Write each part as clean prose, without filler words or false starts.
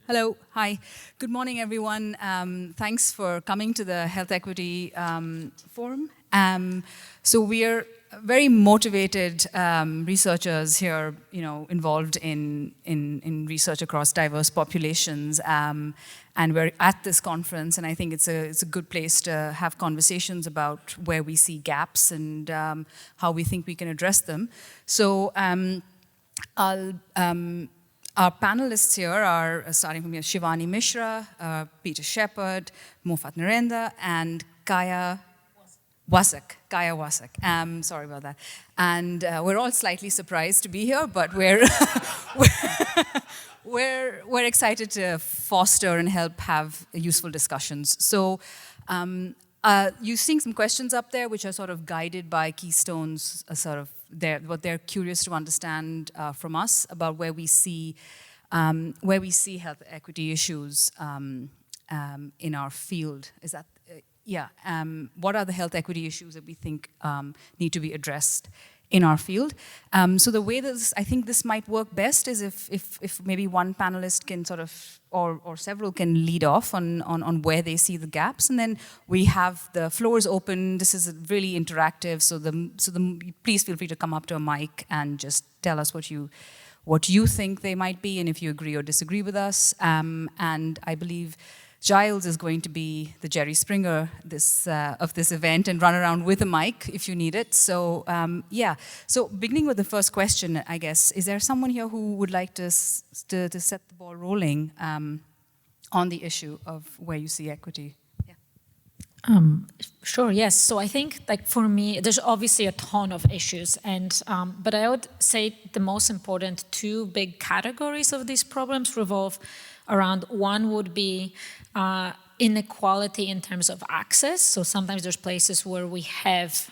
Hello, hi. Good morning, everyone. Thanks for coming to the Health Equity Forum. So we are very motivated researchers here, involved in research across diverse populations. And we're at this conference, and I think it's a good place to have conversations about where we see gaps and how we think we can address them. So our panelists here are, starting from here, Shivani Mishra, Peter Shepard, Mofat Narendra, and Kaya Wasak. Sorry about that. And we're all slightly surprised to be here, but we're we're excited to foster and help have useful discussions. So you're seeing some questions up there, which are sort of guided by Keystone's what they're curious to understand from us about where we see health equity issues in our field. Is that what are the health equity issues that we think need to be addressed in our field? So the way that I think this might work best is if maybe one panelist can sort of, or several can lead off on where they see the gaps, and then we have the floors open. This is really interactive, so please feel free to come up to a mic and just tell us what you think they might be, and if you agree or disagree with us. And I believe Giles is going to be the Jerry Springer of this event and run around with a mic if you need it. So So beginning with the first question, I guess, is there someone here who would like to set the ball rolling on the issue of where you see equity? Sure, yes. So I think, for me, there's obviously a ton of issues, but I would say the most important two big categories of these problems revolve around. One would be inequality in terms of access. So sometimes there's places where we have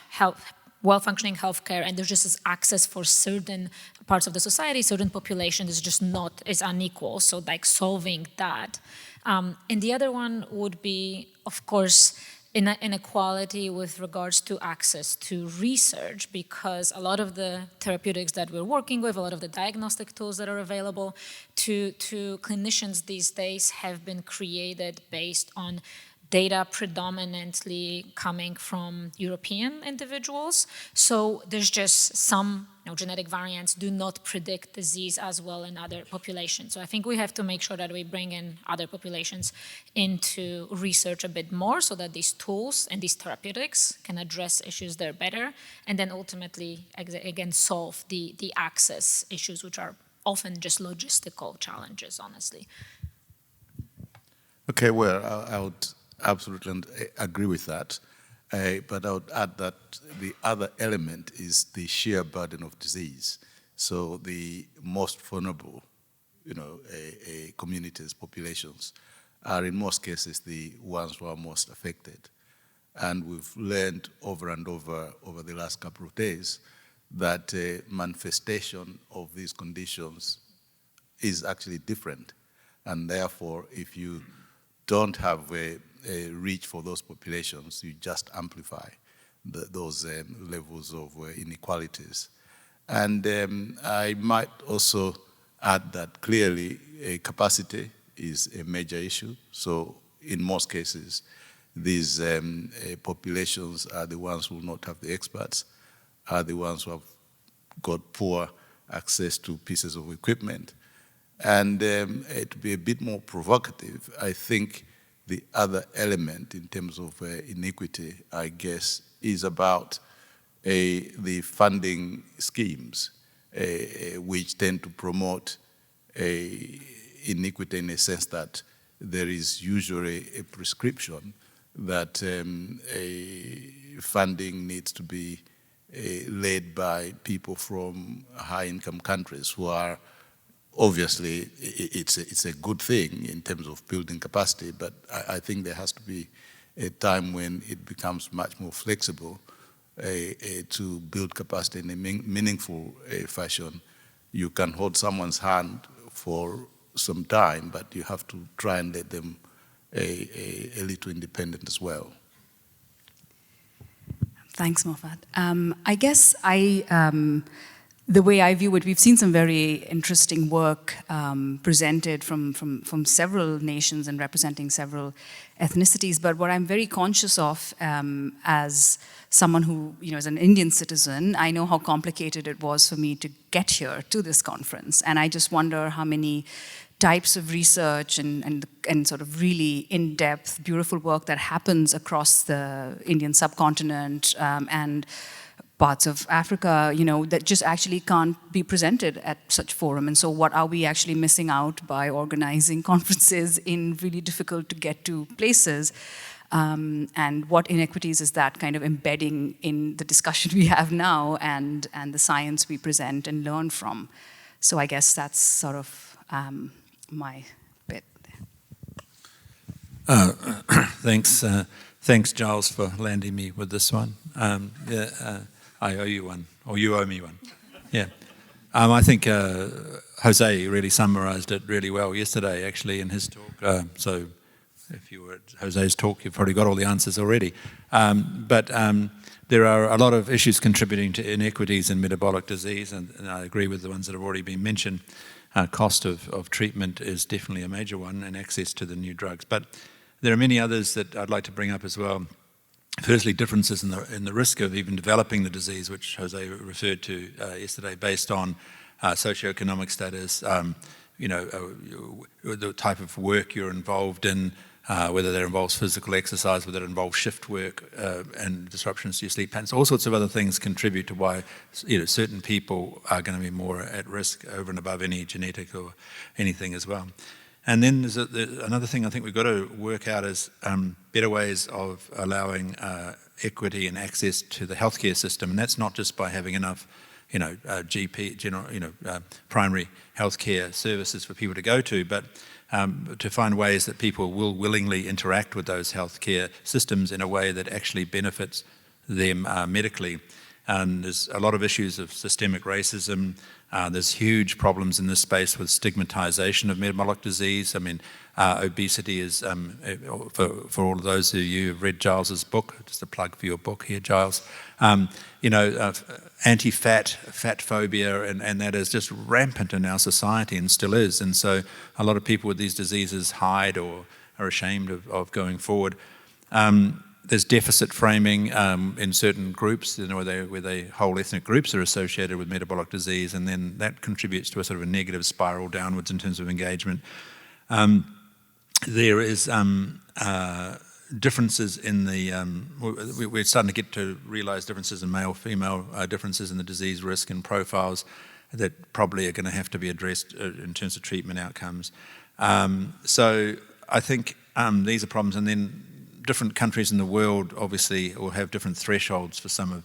well-functioning healthcare, and there's just access for certain parts of the society, certain population is unequal. So solving that. And the other one would be, of course, inequality with regards to access to research, because a lot of the therapeutics that we're working with, a lot of the diagnostic tools that are available to clinicians these days have been created based on data predominantly coming from European individuals. So there's just some genetic variants do not predict disease as well in other populations. So I think we have to make sure that we bring in other populations into research a bit more, so that these tools and these therapeutics can address issues there better, and then ultimately, again, solve the access issues, which are often just logistical challenges, honestly. Okay, well, I would absolutely agree with that. But I would add that the other element is the sheer burden of disease. So the most vulnerable, communities, populations, are in most cases the ones who are most affected. And we've learned over and over the last couple of days that manifestation of these conditions is actually different. And therefore, if you don't have a reach for those populations, you just amplify those levels of inequalities. And I might also add that clearly capacity is a major issue. So in most cases, these populations are the ones who will not have the experts, are the ones who have got poor access to pieces of equipment. And to be a bit more provocative, I think the other element in terms of inequity, I guess, is about the funding schemes, which tend to promote inequity in a sense that there is usually a prescription that funding needs to be led by people from high-income countries who are obviously, it's a good thing in terms of building capacity, but I think there has to be a time when it becomes much more flexible to build capacity in a meaningful fashion. You can hold someone's hand for some time, but you have to try and let them a little independent as well. Thanks, Mofat. I guess the way I view it, we've seen some very interesting work presented from several nations and representing several ethnicities. But what I'm very conscious of as someone who, is an Indian citizen, I know how complicated it was for me to get here to this conference. And I just wonder how many types of research and sort of really in-depth, beautiful work that happens across the Indian subcontinent and parts of Africa, that just actually can't be presented at such forum. And so what are we actually missing out by organizing conferences in really difficult to get to places? And what inequities is that kind of embedding in the discussion we have now and the science we present and learn from? So I guess that's sort of my bit there. Thanks, Giles, for landing me with this one. I owe you one, or you owe me one. Yeah. I think Jose really summarized it really well yesterday, actually, in his talk. So if you were at Jose's talk, you've probably got all the answers already. But there are a lot of issues contributing to inequities in metabolic disease, and I agree with the ones that have already been mentioned. Cost of treatment is definitely a major one, and access to the new drugs. But there are many others that I'd like to bring up as well. Firstly, differences in the risk of even developing the disease, which Jose referred to yesterday, based on socioeconomic status, the type of work you're involved in, whether that involves physical exercise, whether it involves shift work and disruptions to your sleep patterns. All sorts of other things contribute to why certain people are going to be more at risk over and above any genetic or anything as well. And then there's another thing I think we've got to work out is better ways of allowing equity and access to the healthcare system, and that's not just by having enough, GP, primary healthcare services for people to go to, but to find ways that people will willingly interact with those healthcare systems in a way that actually benefits them medically. There's a lot of issues of systemic racism. There's huge problems in this space with stigmatization of metabolic disease. I mean, obesity is, for all of those of you who've read Giles's book, just a plug for your book here, Giles, anti-fat, fat phobia, and that is just rampant in our society and still is. And so a lot of people with these diseases hide or are ashamed of going forward. There's deficit framing in certain groups, where the whole ethnic groups are associated with metabolic disease, and then that contributes to a sort of a negative spiral downwards in terms of engagement. There is differences in the, we're starting to get to realize differences in male-female differences in the disease risk and profiles that probably are going to have to be addressed in terms of treatment outcomes. So I think these are problems, and then different countries in the world obviously will have different thresholds for some of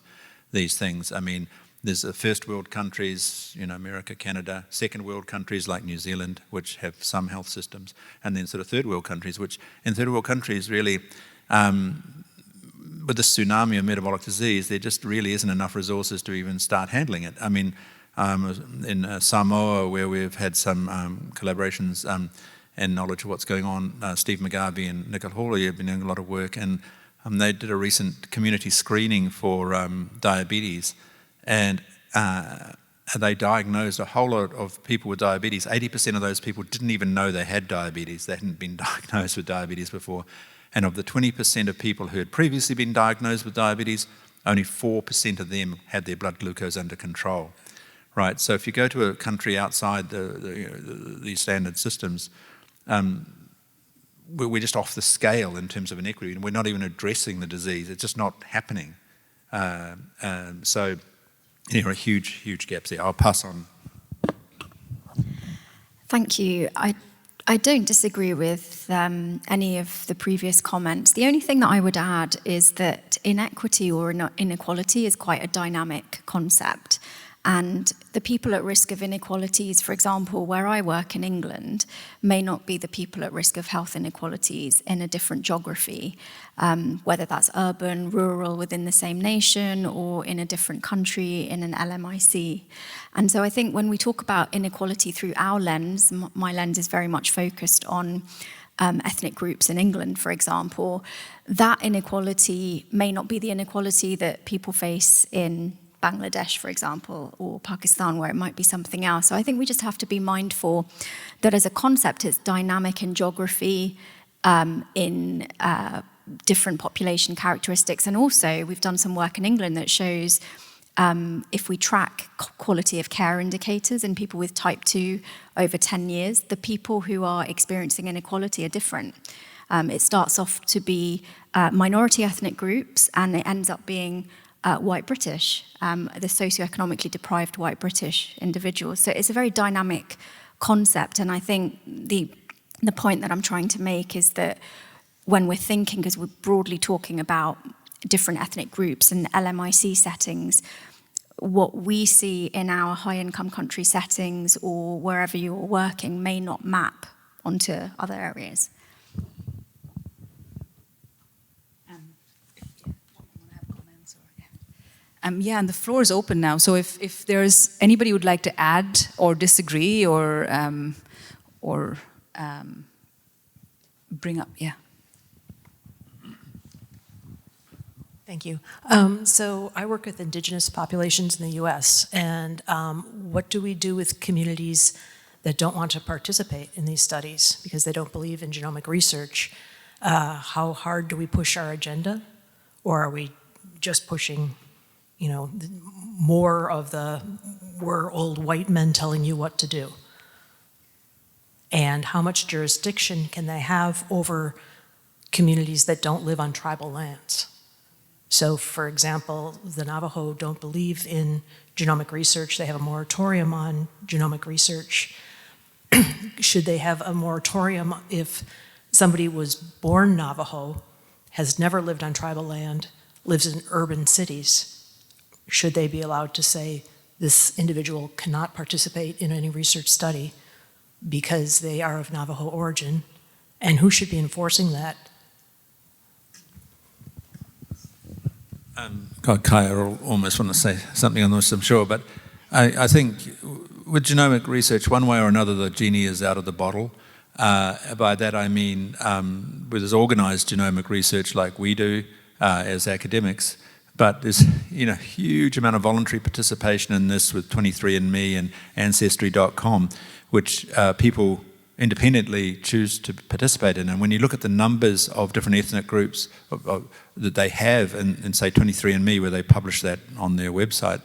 these things. I mean, there's first world countries, America, Canada, second world countries like New Zealand, which have some health systems, and then sort of third world countries, which in third world countries really, with the tsunami of metabolic disease, there just really isn't enough resources to even start handling it. I mean, in Samoa, where we've had some collaborations and knowledge of what's going on, Steve McGarvey and Nicola Hawley have been doing a lot of work, and they did a recent community screening for diabetes, and they diagnosed a whole lot of people with diabetes. 80% of those people didn't even know they had diabetes. They hadn't been diagnosed with diabetes before. And of the 20% of people who had previously been diagnosed with diabetes, only 4% of them had their blood glucose under control. Right, so if you go to a country outside these standard systems, we're just off the scale in terms of inequity, and we're not even addressing the disease. It's just not happening. So there are huge gaps there. I'll pass on. Thank you. I don't disagree with any of the previous comments. The only thing that I would add is that inequity or inequality is quite a dynamic concept. And the people at risk of inequalities, for example, where I work in England, may not be the people at risk of health inequalities in a different geography, whether that's urban, rural, within the same nation, or in a different country, in an LMIC. And so I think when we talk about inequality through our lens, my lens is very much focused on ethnic groups in England, for example, that inequality may not be the inequality that people face in Bangladesh, for example, or Pakistan, where it might be something else. So I think we just have to be mindful that as a concept, it's dynamic in geography, in different population characteristics. And also, we've done some work in England that shows if we track quality of care indicators in people with type 2 over 10 years, the people who are experiencing inequality are different. It starts off to be minority ethnic groups, and it ends up being white British, the socioeconomically deprived white British individuals. So it's a very dynamic concept, and I think the point that I'm trying to make is that when we're thinking, because we're broadly talking about different ethnic groups and LMIC settings, what we see in our high-income country settings or wherever you're working may not map onto other areas. Yeah, and the floor is open now. So if there's anybody who'd like to add or disagree or bring up, yeah. Thank you. So I work with indigenous populations in the US, and what do we do with communities that don't want to participate in these studies because they don't believe in genomic research? How hard do we push our agenda? Or are we just pushing, you know, more of the we're old white men telling you what to do? And how much jurisdiction can they have over communities that don't live on tribal lands? So, for example, the Navajo don't believe in genomic research. They have a moratorium on genomic research. Should they have a moratorium if somebody was born Navajo, has never lived on tribal land, lives in urban cities? Should they be allowed to say this individual cannot participate in any research study because they are of Navajo origin? And who should be enforcing that? Kaya will almost want to say something on this, I'm sure, but I think with genomic research, one way or another, the genie is out of the bottle. By that I mean, with this organised genomic research like we do as academics, but there's huge amount of voluntary participation in this with 23andMe and Ancestry.com, which people independently choose to participate in. And when you look at the numbers of different ethnic groups that they have in say 23andMe, where they publish that on their website,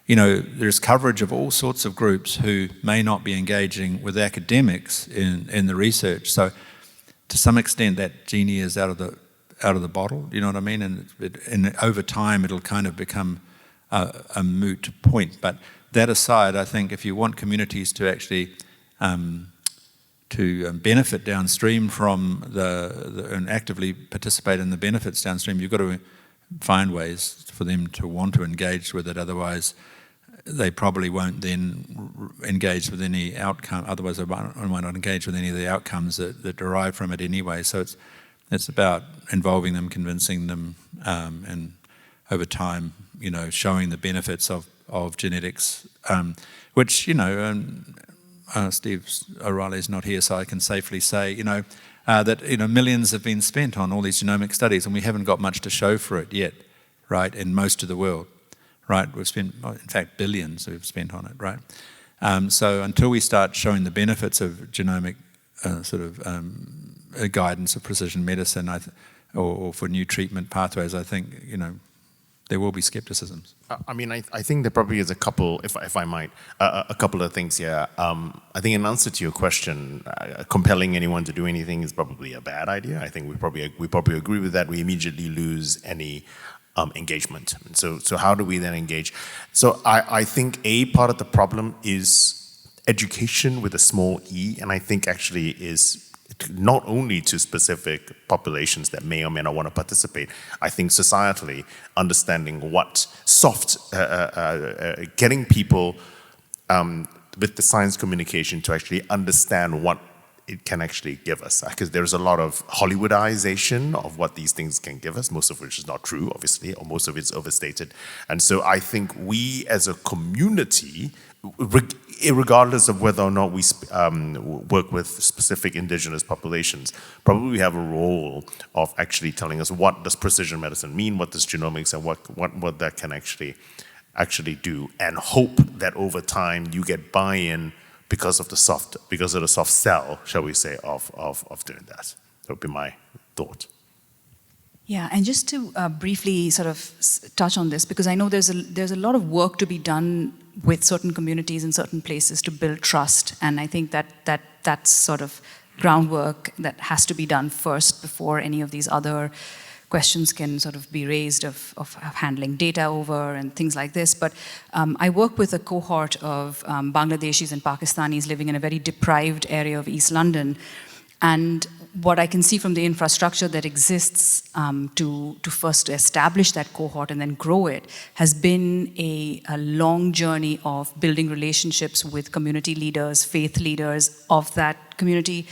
there's coverage of all sorts of groups who may not be engaging with academics in the research. So to some extent that genie is out of the bottle, you know what I mean? And over time it'll kind of become a moot point. But that aside, I think if you want communities to actually to benefit downstream from and actively participate in the benefits downstream, you've got to find ways for them to want to engage with it. Otherwise, they probably won't then engage with any outcome. Otherwise, they might not engage with any of the outcomes that derive from it anyway. So it's about involving them, convincing them, and over time, showing the benefits of genetics, which Steve O'Reilly's not here, so I can safely say, that millions have been spent on all these genomic studies, and we haven't got much to show for it yet, right? In most of the world, right? We've spent, in fact, billions we've spent on it, right? So until we start showing the benefits of genomic guidance of precision medicine, or for new treatment pathways, I think there will be skepticisms. I mean, I think there probably is a couple, if I might, a couple of things here. I think in answer to your question, compelling anyone to do anything is probably a bad idea. I think we probably agree with that. We immediately lose any engagement. And so how do we then engage? So I think a part of the problem is education with a small e, and I think actually is not only to specific populations that may or may not want to participate. I think societally, understanding what getting people with the science communication to actually understand what it can actually give us. Because there's a lot of Hollywoodization of what these things can give us, most of which is not true, obviously, or most of it's overstated. And so I think we as a community, regardless of whether or not we work with specific indigenous populations, probably have a role of actually telling us what does precision medicine mean, what does genomics, and what that can actually actually do, and hope that over time you get buy-in because of the soft sell, shall we say, of doing that. That would be my thought. Yeah, and just to briefly sort of touch on this, because I know there's a lot of work to be done with certain communities in certain places to build trust, and I think that's sort of groundwork that has to be done first before any of these other questions can sort of be raised of handling data over and things like this. But I work with a cohort of Bangladeshis and Pakistanis living in a very deprived area of East London, and what I can see from the infrastructure that exists to first establish that cohort and then grow it has been a long journey of building relationships with community leaders, faith leaders of that community,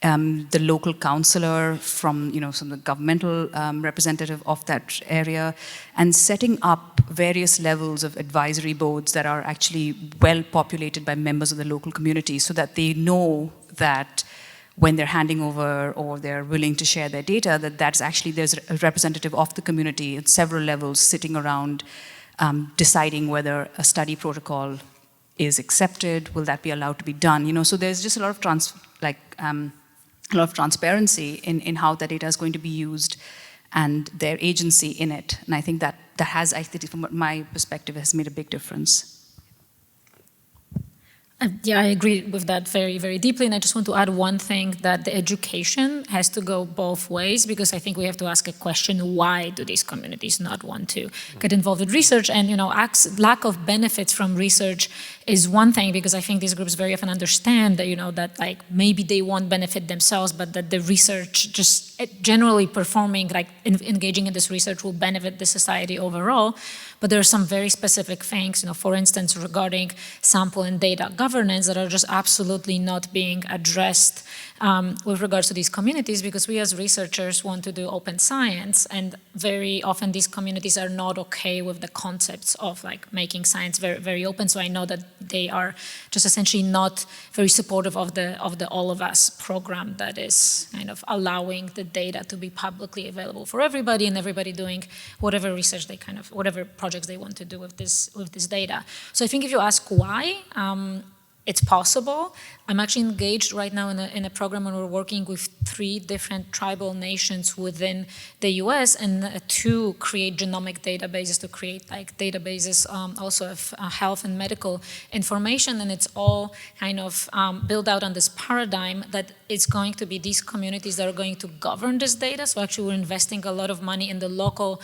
the local councillor from the governmental representative of that area, and setting up various levels of advisory boards that are actually well populated by members of the local community so that they know that when they're handing over or they're willing to share their data, that's actually, there's a representative of the community at several levels sitting around deciding whether a study protocol is accepted, will that be allowed to be done? So there's just a lot of transparency in how the data is going to be used and their agency in it. And I think that has, from my perspective, has made a big difference. Yeah, I agree with that very, very deeply. And I just want to add one thing, that the education has to go both ways, because I think we have to ask a question, why do these communities not want to get involved with research? And, lack of benefits from research is one thing, because I think these groups very often understand that, that like maybe they won't benefit themselves, but that the research just generally performing, like engaging in this research will benefit the society overall. But there are some very specific things, for instance, regarding sample and data governance that are just absolutely not being addressed with regards to these communities, because we as researchers want to do open science, and very often these communities are not okay with the concepts of like making science very, very open. So I know that they are just essentially not very supportive of the All of Us program that is kind of allowing the data to be publicly available for everybody, and everybody doing whatever research they whatever projects they want to do with this data. So I think if you ask why, it's possible. I'm actually engaged right now in a program where we're working with 3 different tribal nations within the US, and to create genomic databases, to create like databases also of health and medical information. And it's all kind of built out on this paradigm that it's going to be these communities that are going to govern this data. So actually we're investing a lot of money in the local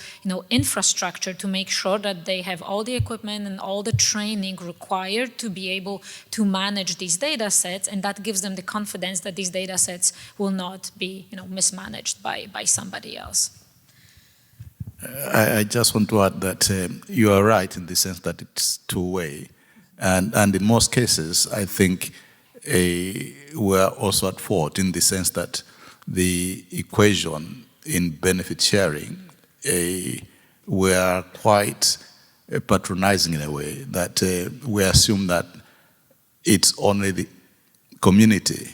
infrastructure to make sure that they have all the equipment and all the training required to be able to manage these data sets, and that gives them the confidence that these data sets will not be mismanaged by somebody else. I just want to add that you are right in the sense that it's two-way, and in most cases I think we're also at fault in the sense that the equation in benefit sharing we are quite patronizing in a way that we assume that it's only the community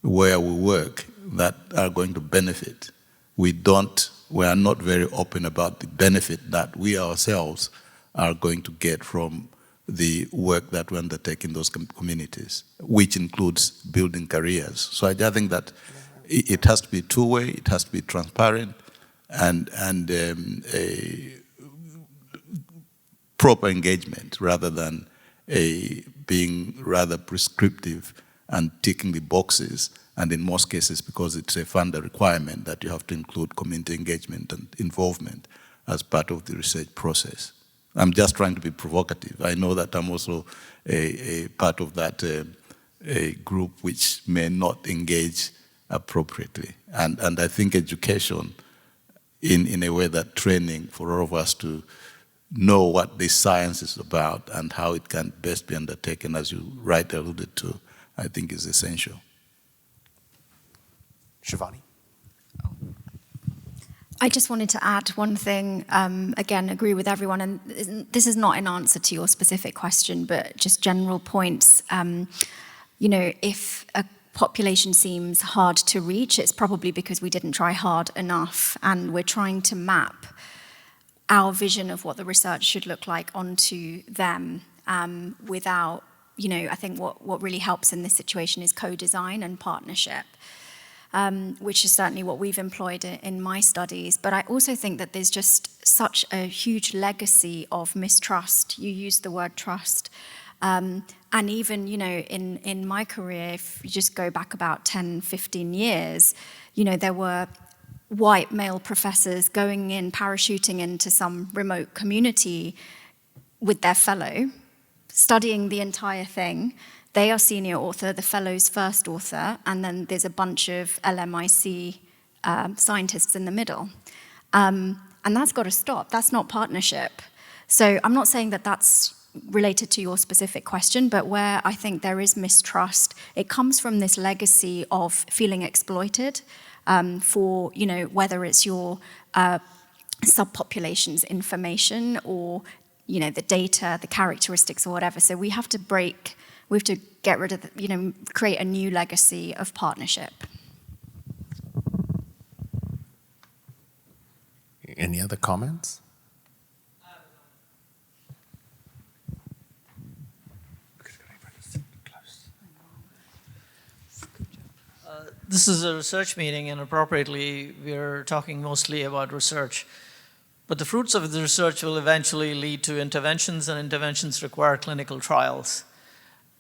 where we work that are going to benefit. We are not very open about the benefit that we ourselves are going to get from the work that we undertake in those communities, which includes building careers. So I think that it has to be two-way, it has to be transparent, and a proper engagement rather than being rather prescriptive and ticking the boxes, and in most cases, because it's a funder requirement, that you have to include community engagement and involvement as part of the research process. I'm just trying to be provocative. I know that I'm also a part of that a group which may not engage appropriately. And I think education in a way that training for all of us to know what this science is about and how it can best be undertaken, as you rightly alluded to, I think is essential. Shivani? I just wanted to add one thing, again, agree with everyone, and this is not an answer to your specific question, but just general points. If a population seems hard to reach, it's probably because we didn't try hard enough, and we're trying to map our vision of what the research should look like onto them without, I think what really helps in this situation is co-design and partnership, which is certainly what we've employed in my studies. But I also think that there's just such a huge legacy of mistrust. You used the word trust. And even, in my career, if you just go back about 10, 15 years, there were white male professors going in, parachuting into some remote community with their fellow, studying the entire thing. They are senior author, the fellow's first author, and then there's a bunch of LMIC scientists in the middle. And that's got to stop. That's not partnership. So I'm not saying that that's related to your specific question, but where I think there is mistrust, it comes from this legacy of feeling exploited for, whether it's your subpopulation's information or, the data, the characteristics or whatever. So we have to get rid of, create a new legacy of partnership. Any other comments? This is a research meeting, and appropriately, we're talking mostly about research. But the fruits of the research will eventually lead to interventions, and interventions require clinical trials.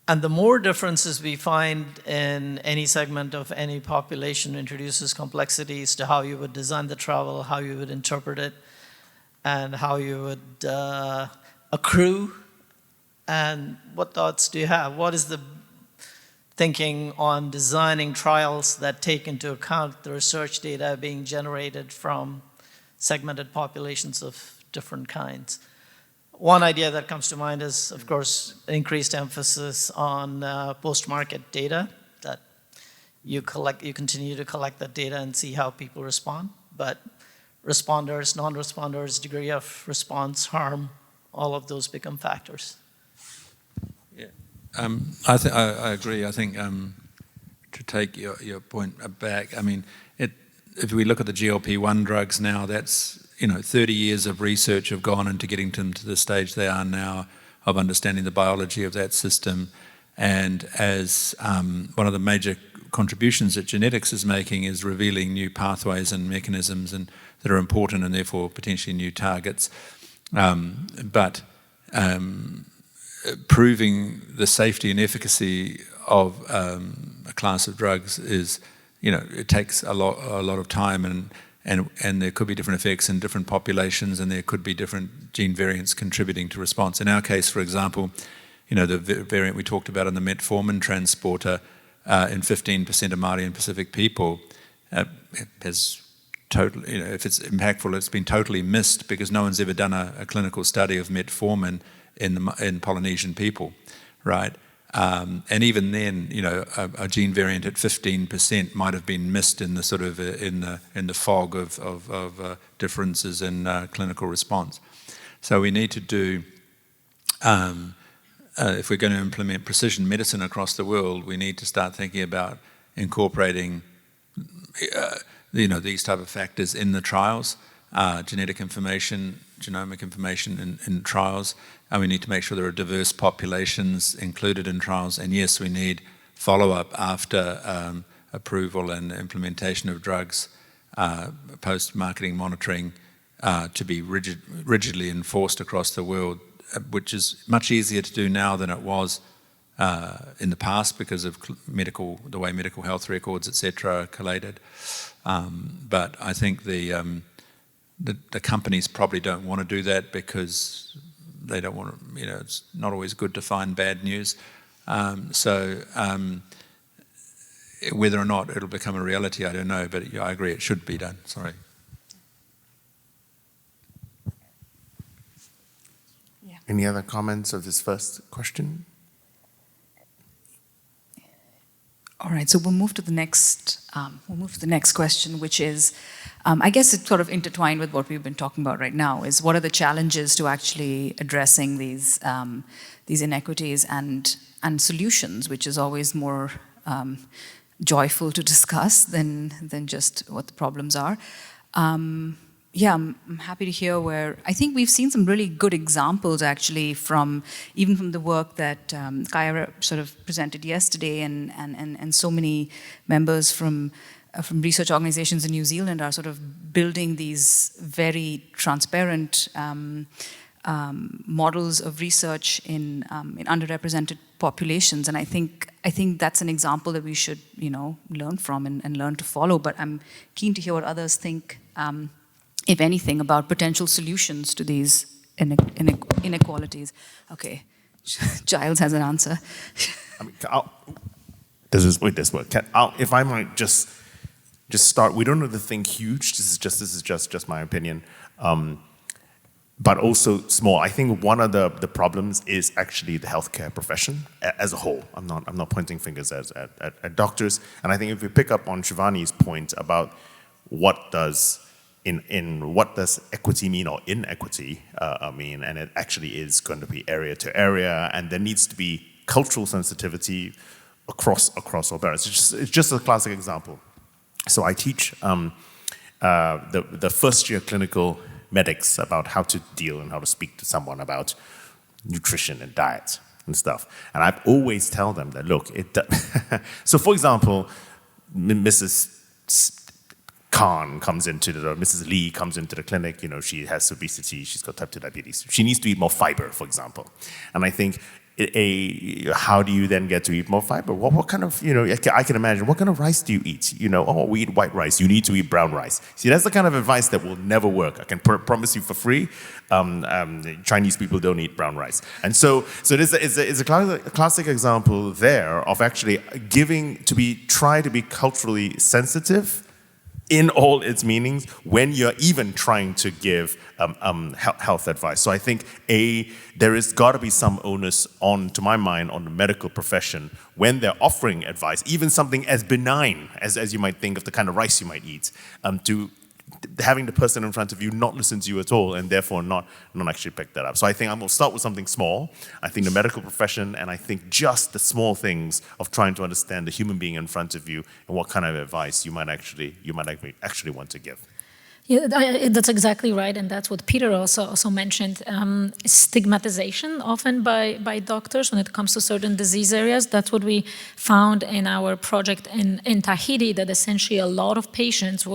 And the more differences we find in any segment of any population introduces complexities to how you would design the trial, how you would interpret it, and how you would accrue. And what thoughts do you have? What is the thinking on designing trials that take into account the research data being generated from segmented populations of different kinds? One idea that comes to mind is, of course, increased emphasis on post-market data, that you continue to collect that data and see how people respond. But responders, non-responders, degree of response, harm, all of those become factors. Yeah. I agree. I think to take your point back, I mean, if we look at the GLP-1 drugs now, that's 30 years of research have gone into getting them to the stage they are now of understanding the biology of that system. And as one of the major contributions that genetics is making is revealing new pathways and mechanisms that are important and therefore potentially new targets. But proving the safety and efficacy of a class of drugs is, it takes a lot of time, and there could be different effects in different populations, and there could be different gene variants contributing to response. In our case, for example, the variant we talked about in the metformin transporter in 15% of Māori and Pacific people has totally, if it's impactful, it's been totally missed because no one's ever done a clinical study of metformin in Polynesian people, right? And even then, a gene variant at 15% might have been missed in the sort of in the fog of differences in clinical response. So we need to do, if we're going to implement precision medicine across the world, we need to start thinking about incorporating, these type of factors in the trials, genetic information, genomic information in trials. And we need to make sure there are diverse populations included in trials. And yes, we need follow-up after approval and implementation of drugs, post-marketing monitoring to be rigidly enforced across the world, which is much easier to do now than it was in the past because of the way medical health records, etc., are collated. But I think the companies probably don't want to do that because they don't want to, it's not always good to find bad news. So whether or not it'll become a reality, I don't know, but I agree it should be done. Sorry. Yeah. Any other comments of this first question? All right, so we'll move to the next question, which is, I guess it's sort of intertwined with what we've been talking about right now, is what are the challenges to actually addressing these inequities and solutions, which is always more joyful to discuss than just what the problems are. yeah, I'm happy to hear where I think we've seen some really good examples actually even from the work that Kaya sort of presented yesterday, and so many members from research organizations in New Zealand are sort of building these very transparent models of research in underrepresented populations, and I think that's an example that we should learn from and learn to follow. But I'm keen to hear what others think, if anything, about potential solutions to these inequalities. Okay, Giles has an answer. I mean, this is work. If I might just start, we don't have to think huge. This is just my opinion. But also small. I think one of the problems is actually the healthcare profession as a whole. I'm not pointing fingers at doctors. And I think if we pick up on Shivani's point about what does equity mean or inequity mean, and it actually is going to be area to area, and there needs to be cultural sensitivity across all barriers. It's just a classic example. So I teach the first year clinical medics about how to deal and how to speak to someone about nutrition and diet and stuff. And I always tell them that, look, so for example, Mrs. Khan comes Mrs. Lee comes into the clinic, she has obesity, she's got type 2 diabetes. She needs to eat more fiber, for example. And I think, how do you then get to eat more fiber? What kind of, I can imagine, what kind of rice do you eat? We eat white rice, you need to eat brown rice. See, that's the kind of advice that will never work. I can promise you for free, Chinese people don't eat brown rice. And so it's a classic example there of actually try to be culturally sensitive in all its meanings when you're even trying to give health advice. So I think there has got to be some onus to my mind, on the medical profession when they're offering advice, even something as benign as you might think of the kind of rice you might eat, to having the person in front of you not listen to you at all and therefore not actually pick that up. So I think I'm going to start with something small. I think the medical profession, and I think just the small things of trying to understand the human being in front of you and what kind of advice you might actually want to give. Yeah, that's exactly right, and that's what Peter also mentioned. Stigmatization often by doctors when it comes to certain disease areas. That's what we found in our project in Tahiti, that essentially a lot of patients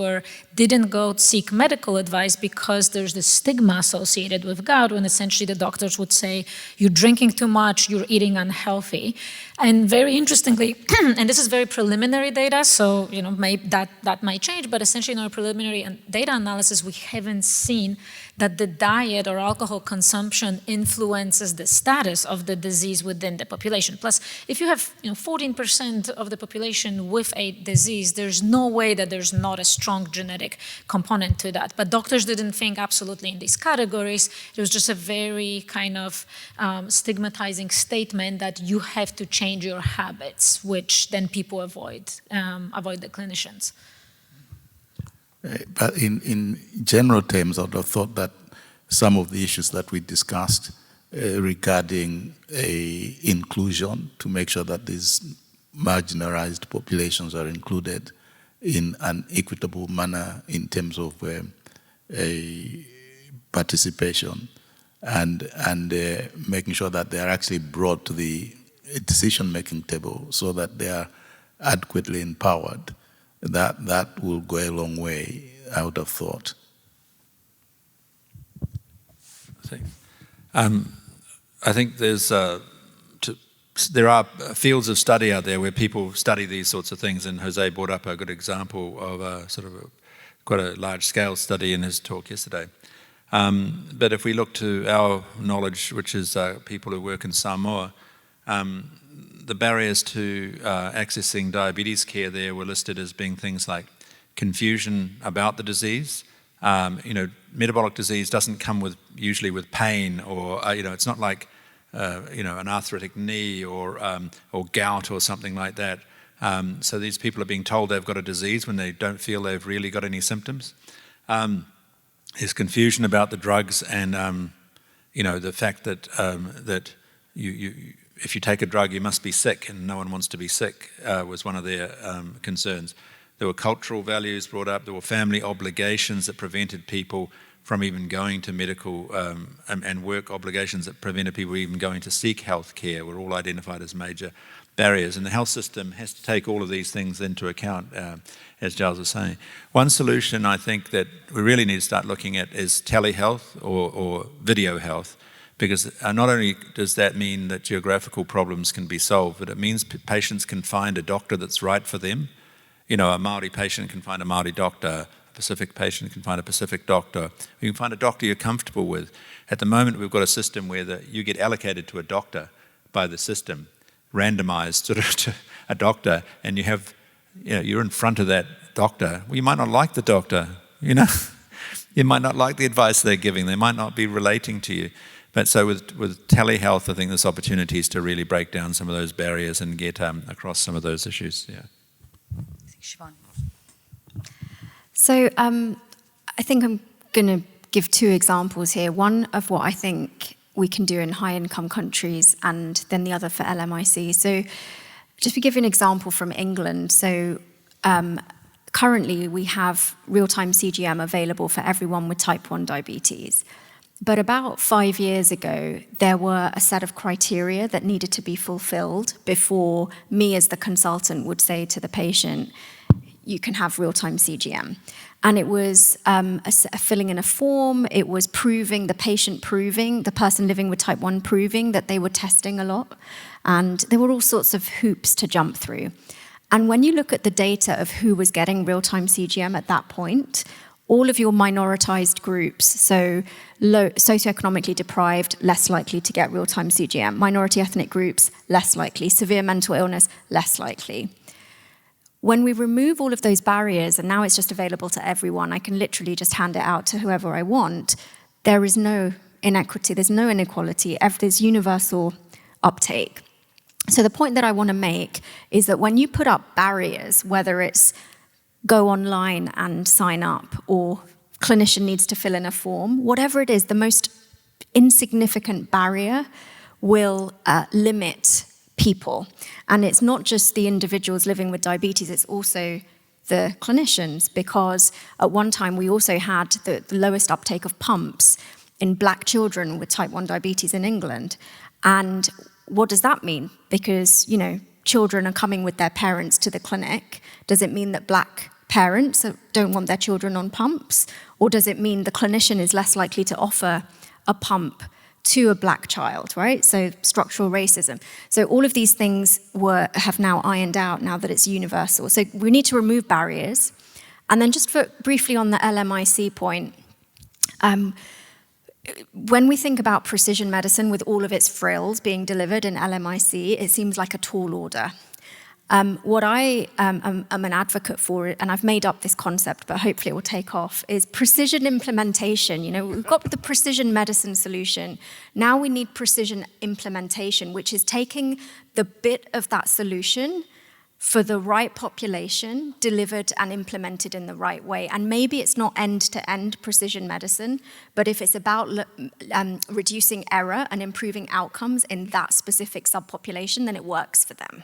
didn't go seek medical advice because there's this stigma associated with gout, when essentially the doctors would say, you're drinking too much, you're eating unhealthy. And very interestingly, and this is very preliminary data, so that might change, but essentially in our preliminary data analysis, we haven't seen that the diet or alcohol consumption influences the status of the disease within the population. Plus, if you have 14% of the population with a disease, there's no way that there's not a strong genetic component to that. But doctors didn't think absolutely in these categories. It was just a very kind of stigmatizing statement that you have to change your habits, which then people avoid the clinicians. But in general terms, I would have thought that some of the issues that we discussed regarding inclusion, to make sure that these marginalized populations are included in an equitable manner in terms of participation, and making sure that they are actually brought to the decision-making table so that they are adequately empowered, that will go a long way, I would have thought. I think there are fields of study out there where people study these sorts of things, and Jose brought up a good example of quite a large-scale study in his talk yesterday. But if we look to our knowledge, which is people who work in Samoa, the barriers to accessing diabetes care there were listed as being things like confusion about the disease. Metabolic disease doesn't come usually with pain, or it's not like an arthritic knee or gout or something like that. So these people are being told they've got a disease when they don't feel they've really got any symptoms. There's confusion about the drugs, and the fact that if you take a drug, you must be sick, and no one wants to be sick, was one of their concerns. There were cultural values brought up. There were family obligations that prevented people from even going to medical and work obligations that prevented people even going to seek health care were all identified as major barriers. And the health system has to take all of these things into account, as Giles was saying. One solution I think that we really need to start looking at is telehealth or video health, because not only does that mean that geographical problems can be solved, but it means patients can find a doctor that's right for them. You know, a Māori patient can find a Māori doctor, a Pacific patient can find a Pacific doctor. You can find a doctor you're comfortable with. At the moment, we've got a system where you get allocated to a doctor by the system, randomized sort of to a doctor, and you're in front of that doctor. Well, you might not like the doctor, you know. You might not like the advice they're giving. They might not be relating to you. But so with telehealth, I think there's opportunities to really break down some of those barriers and get across some of those issues. Yeah. Siobhan. So I think I'm going to give two examples here. One of what I think we can do in high-income countries, and then the other for LMIC. So just to give you an example from England. So currently we have real-time CGM available for everyone with type 1 diabetes. But about 5 years ago, there were a set of criteria that needed to be fulfilled before me as the consultant would say to the patient, you can have real-time CGM. And it was filling in a form, it was proving, the patient proving, the person living with type 1 proving that they were testing a lot. And there were all sorts of hoops to jump through. And when you look at the data of who was getting real-time CGM at that point, all of your minoritized groups, so socioeconomically deprived, less likely to get real-time CGM. Minority ethnic groups, less likely. Severe mental illness, less likely. When we remove all of those barriers, and now it's just available to everyone, I can literally just hand it out to whoever I want, there is no inequity, there's no inequality, there's universal uptake. So the point that I want to make is that when you put up barriers, whether it's go online and sign up, or clinician needs to fill in a form, whatever it is, the most insignificant barrier will limit people. And it's not just the individuals living with diabetes, it's also the clinicians, because at one time we also had the lowest uptake of pumps in black children with type 1 diabetes in England. And what does that mean? Because, you know, children are coming with their parents to the clinic. Does it mean that black parents don't want their children on pumps? Or does it mean the clinician is less likely to offer a pump to a black child, right? So structural racism. So all of these things have now ironed out now that it's universal. So we need to remove barriers. And then just briefly on the LMIC point, when we think about precision medicine with all of its frills being delivered in LMIC, it seems like a tall order. What I am an advocate for, and I've made up this concept, but hopefully it will take off, is precision implementation. You know, we've got the precision medicine solution. Now we need precision implementation, which is taking the bit of that solution for the right population, delivered and implemented in the right way. And maybe it's not end-to-end precision medicine, but if it's about reducing error and improving outcomes in that specific subpopulation, then it works for them.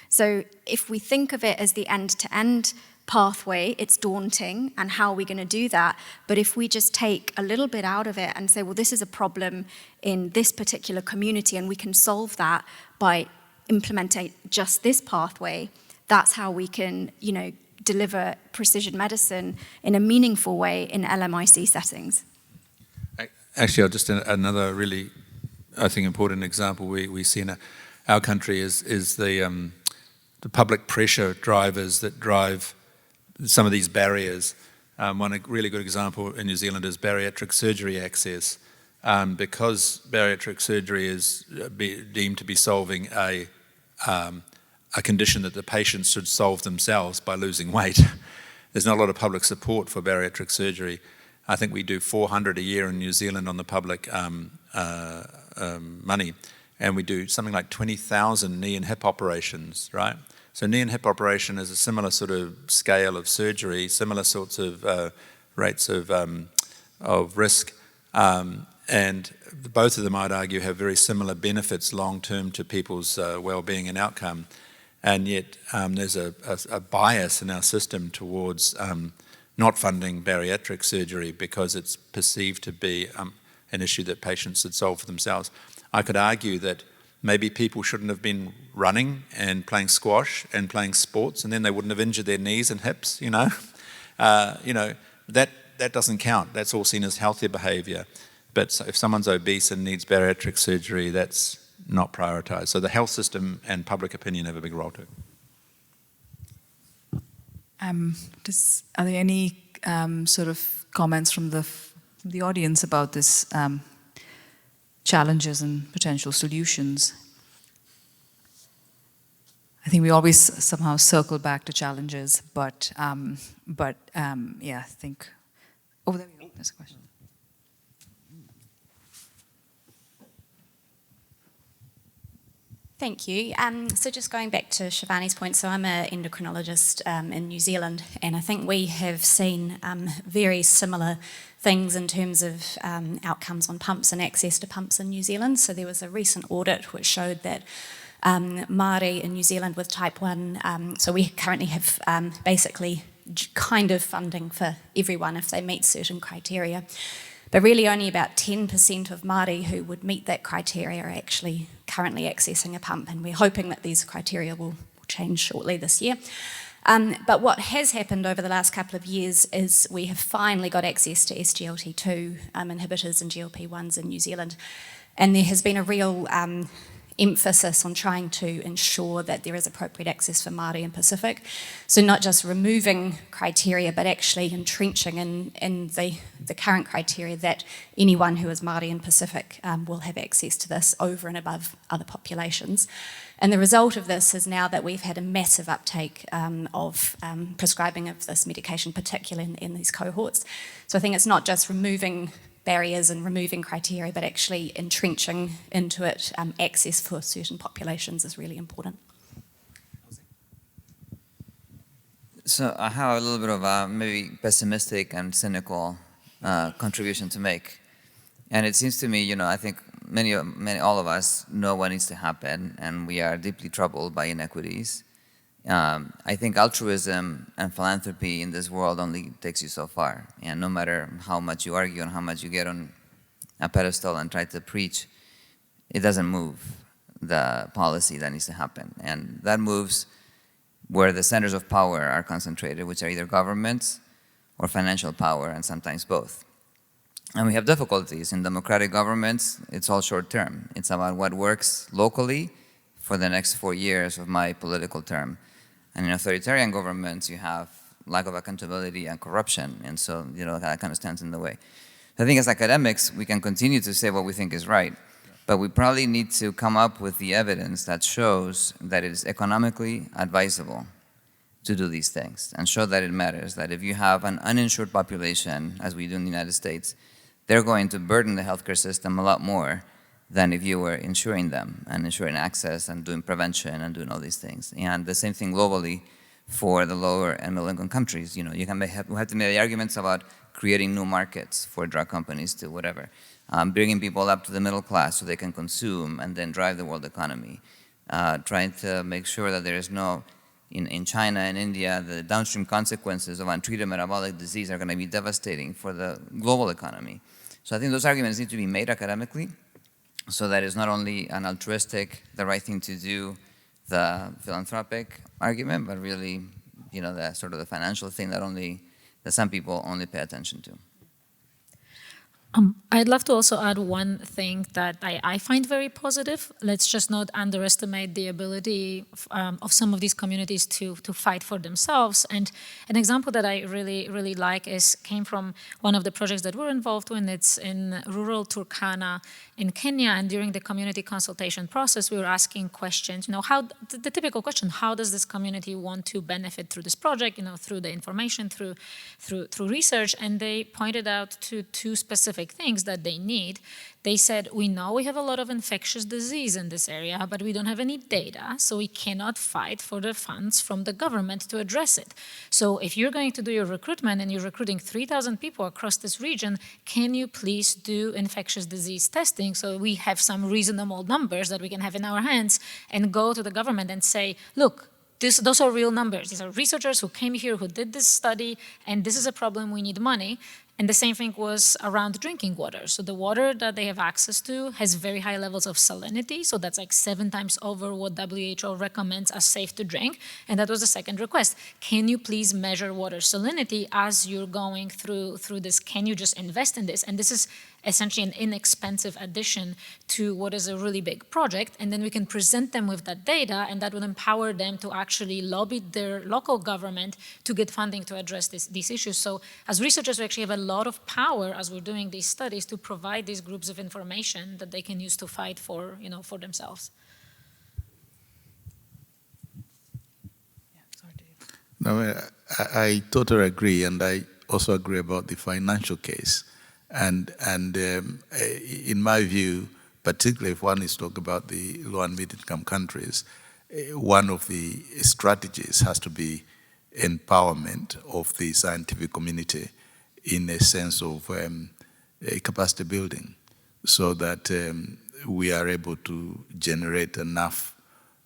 So if we think of it as the end-to-end pathway, it's daunting, and how are we going to do that? But if we just take a little bit out of it and say, well, this is a problem in this particular community, and we can solve that by implementing just this pathway, that's how we can, you know, deliver precision medicine in a meaningful way in LMIC settings. Actually, just another really, I think, important example we see in our country is the public pressure drivers that drive some of these barriers. One really good example in New Zealand is bariatric surgery access. Because bariatric surgery is deemed to be solving a condition that the patients should solve themselves by losing weight, there's not a lot of public support for bariatric surgery. I think we do 400 a year in New Zealand on the public money, and we do something like 20,000 knee and hip operations, right? So knee and hip operation is a similar sort of scale of surgery, similar sorts of rates of risk, and both of them, I'd argue, have very similar benefits long-term to people's well-being and outcome. And yet there's a bias in our system towards not funding bariatric surgery because it's perceived to be an issue that patients should solve for themselves. I could argue that maybe people shouldn't have been running and playing squash and playing sports, and then they wouldn't have injured their knees and hips, you know. That doesn't count. That's all seen as healthier behavior. But if someone's obese and needs bariatric surgery, that's not prioritized. So the health system and public opinion have a big role too. Are there any sort of comments from the audience about this challenges and potential solutions? I think we always somehow circle back to challenges, but yeah, I think. Oh, there we go. There's a question. Thank you. So just going back to Shivani's point, so I'm an endocrinologist in New Zealand, and I think we have seen very similar things in terms of outcomes on pumps and access to pumps in New Zealand. So there was a recent audit which showed that Māori in New Zealand with type 1, so we currently have basically kind of funding for everyone if they meet certain criteria. But really only about 10% of Māori who would meet that criteria are actually currently accessing a pump, and we're hoping that these criteria will change shortly this year. But what has happened over the last couple of years is we have finally got access to SGLT2 inhibitors and GLP-1s in New Zealand, and there has been a real emphasis on trying to ensure that there is appropriate access for Māori and Pacific. So not just removing criteria, but actually entrenching in the current criteria that anyone who is Māori and Pacific will have access to this over and above other populations. And the result of this is now that we've had a massive uptake of prescribing of this medication, particularly in these cohorts. So I think it's not just removing barriers and removing criteria, but actually entrenching into it. Access for certain populations is really important. So I have a little bit of a maybe pessimistic and cynical contribution to make. And it seems to me, I think all of us know what needs to happen, and we are deeply troubled by inequities. I think altruism and philanthropy in this world only takes you so far. And no matter how much you argue and how much you get on a pedestal and try to preach, it doesn't move the policy that needs to happen. And that moves where the centers of power are concentrated, which are either governments or financial power, and sometimes both. And we have difficulties. In democratic governments, it's all short term. It's about what works locally for the next 4 years of my political term. And in authoritarian governments, you have lack of accountability and corruption, and so that kind of stands in the way. I think as academics, we can continue to say what we think is right, but we probably need to come up with the evidence that shows that it is economically advisable to do these things, and show that it matters, that if you have an uninsured population, as we do in the United States, they're going to burden the healthcare system a lot more than if you were insuring them and ensuring access and doing prevention and doing all these things. And the same thing globally for the lower and middle income countries. We have to make the arguments about creating new markets for drug companies to whatever, bringing people up to the middle class so they can consume and then drive the world economy, trying to make sure that there is no, in China and India, the downstream consequences of untreated metabolic disease are going to be devastating for the global economy. So I think those arguments need to be made academically, so that it's not only an altruistic, the right thing to do, the philanthropic argument, but really, the sort of the financial thing that some people only pay attention to. I'd love to also add one thing that I find very positive. Let's just not underestimate the ability of some of these communities to fight for themselves. And an example that I really like came from one of the projects that we're involved in. It's in rural Turkana in Kenya, and during the community consultation process, we were asking questions, how the typical question, how does this community want to benefit through this project, through the information, through research, and they pointed out to two specific basic things that they need, they said, we know we have a lot of infectious disease in this area, but we don't have any data, so we cannot fight for the funds from the government to address it. So if you're going to do your recruitment and you're recruiting 3,000 people across this region, can you please do infectious disease testing so we have some reasonable numbers that we can have in our hands and go to the government and say, look, those are real numbers. These are researchers who came here, who did this study, and this is a problem, we need money. And the same thing was around drinking water. So the water that they have access to has very high levels of salinity, so that's like 7 times over what WHO recommends as safe to drink. And that was the second request. Can you please measure water salinity as you're going through this? Can you just invest in this? And this is essentially an inexpensive addition to what is a really big project, and then we can present them with that data, and that will empower them to actually lobby their local government to get funding to address these issues. So as researchers, we actually have a lot of power as we're doing these studies to provide these groups of information that they can use to fight for, for themselves. No, I totally agree, and I also agree about the financial case. And in my view, particularly if one is talking about the low and mid-income countries, one of the strategies has to be empowerment of the scientific community in a sense of capacity building, so that we are able to generate enough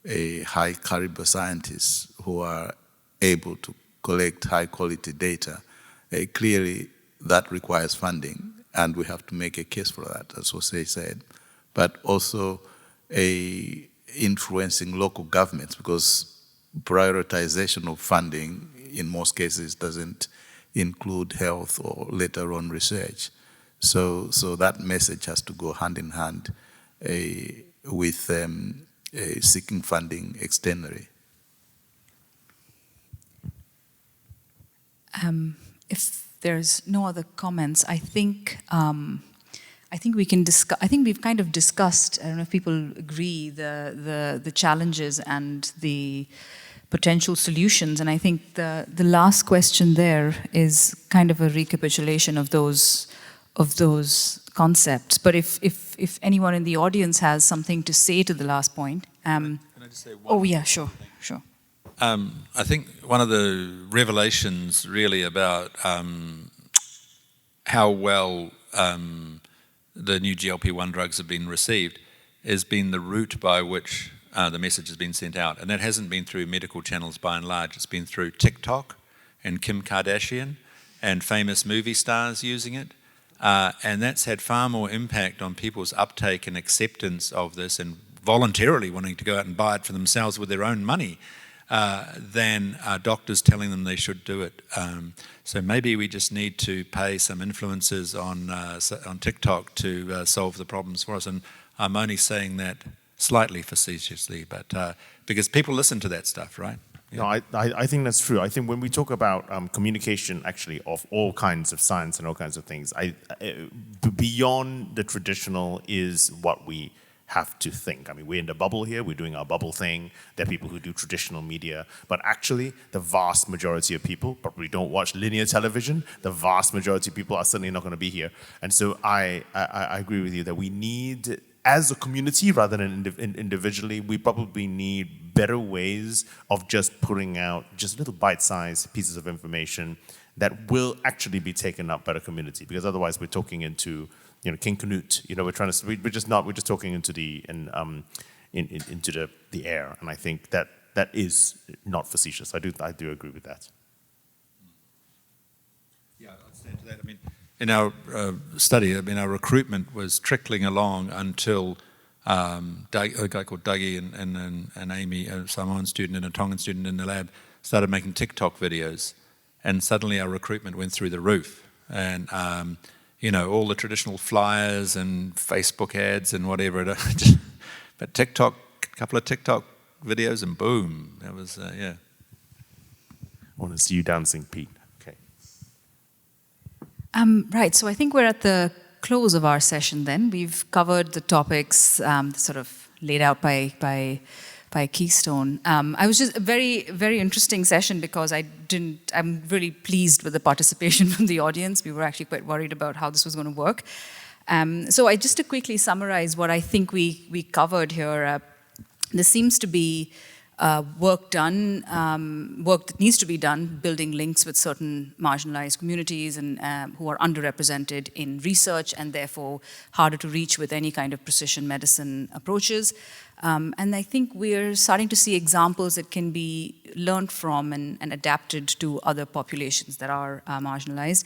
high caliber scientists who are able to collect high quality data. Clearly, that requires funding, and we have to make a case for that, as Jose said, but also influencing local governments, because prioritization of funding in most cases doesn't include health or later on research. So that message has to go hand in hand with seeking funding externally. If there's no other comments, I think we can discuss. I think we've kind of discussed. I don't know if people agree the challenges and the potential solutions. And I think the last question there is kind of a recapitulation of those concepts. But if anyone in the audience has something to say to the last point, can I just say one? Oh yeah, sure. I think one of the revelations really about how well the new GLP-1 drugs have been received has been the route by which the message has been sent out. And that hasn't been through medical channels by and large. It's been through TikTok and Kim Kardashian and famous movie stars using it. And that's had far more impact on people's uptake and acceptance of this and voluntarily wanting to go out and buy it for themselves with their own money than doctors telling them they should do it. So maybe we just need to pay some influencers on TikTok to solve the problems for us. And I'm only saying that slightly facetiously, but because people listen to that stuff, right? Yeah. No, I think that's true. I think when we talk about communication, actually, of all kinds of science and all kinds of things, beyond the traditional is what we have to think. I mean, we're in the bubble here, we're doing our bubble thing. There are people who do traditional media, but actually the vast majority of people probably don't watch linear television. The vast majority of people are certainly not going to be here. And so I agree with you that we need, as a community rather than individually, we probably need better ways of just putting out just little bite-sized pieces of information that will actually be taken up by the community, because otherwise we're talking into King Canute. We're just talking into the into the air, and I think that is not facetious. I do agree with that. Yeah, I'd stand to that. I mean, in our study, our recruitment was trickling along until a guy called Dougie and Amy, a Samoan student and a Tongan student in the lab, started making TikTok videos, and suddenly our recruitment went through the roof. And all the traditional flyers and Facebook ads and whatever. But TikTok, a couple of TikTok videos, and boom, that was, yeah. I want to see you dancing, Pete. Okay. Right, so I think we're at the close of our session then. We've covered the topics sort of laid out by Keystone. I was just a very, very interesting session because I'm really pleased with the participation from the audience. We were actually quite worried about how this was going to work. So just to quickly summarize what I think we covered here, there seems to be work that needs to be done, building links with certain marginalized communities and who are underrepresented in research and therefore harder to reach with any kind of precision medicine approaches. And I think we're starting to see examples that can be learned from and adapted to other populations that are marginalized.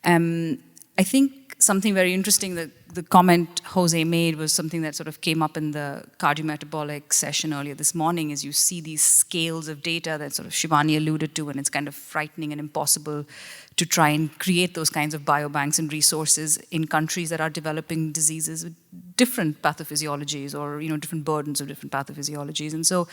I think something very interesting that the comment Jose made was something that sort of came up in the cardiometabolic session earlier this morning, is you see these scales of data that sort of Shivani alluded to, and it's kind of frightening and impossible to try and create those kinds of biobanks and resources in countries that are developing diseases with different pathophysiologies or different burdens of different pathophysiologies. And so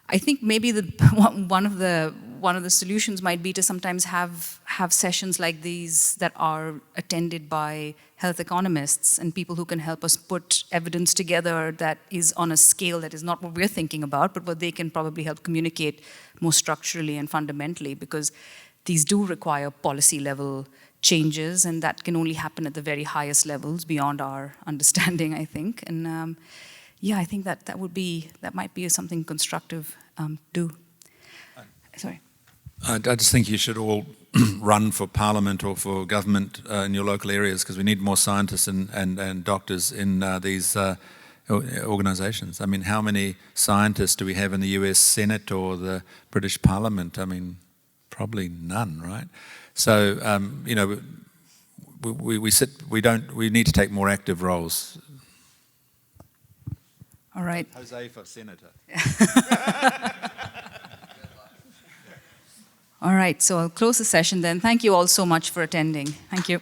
I think maybe one of the solutions might be to sometimes have sessions like these that are attended by health economists and people who can help us put evidence together that is on a scale that is not what we're thinking about, but what they can probably help communicate more structurally and fundamentally, because these do require policy level changes, and that can only happen at the very highest levels beyond our understanding, I think. And yeah, I think that might be something constructive do. Sorry. I just think you should all run for parliament or for government in your local areas, because we need more scientists and doctors in these organizations. I mean, how many scientists do we have in the US Senate or the British Parliament? I mean, probably none, right? So, we need to take more active roles. All right. Jose for senator. All right, so I'll close the session then. Thank you all so much for attending. Thank you.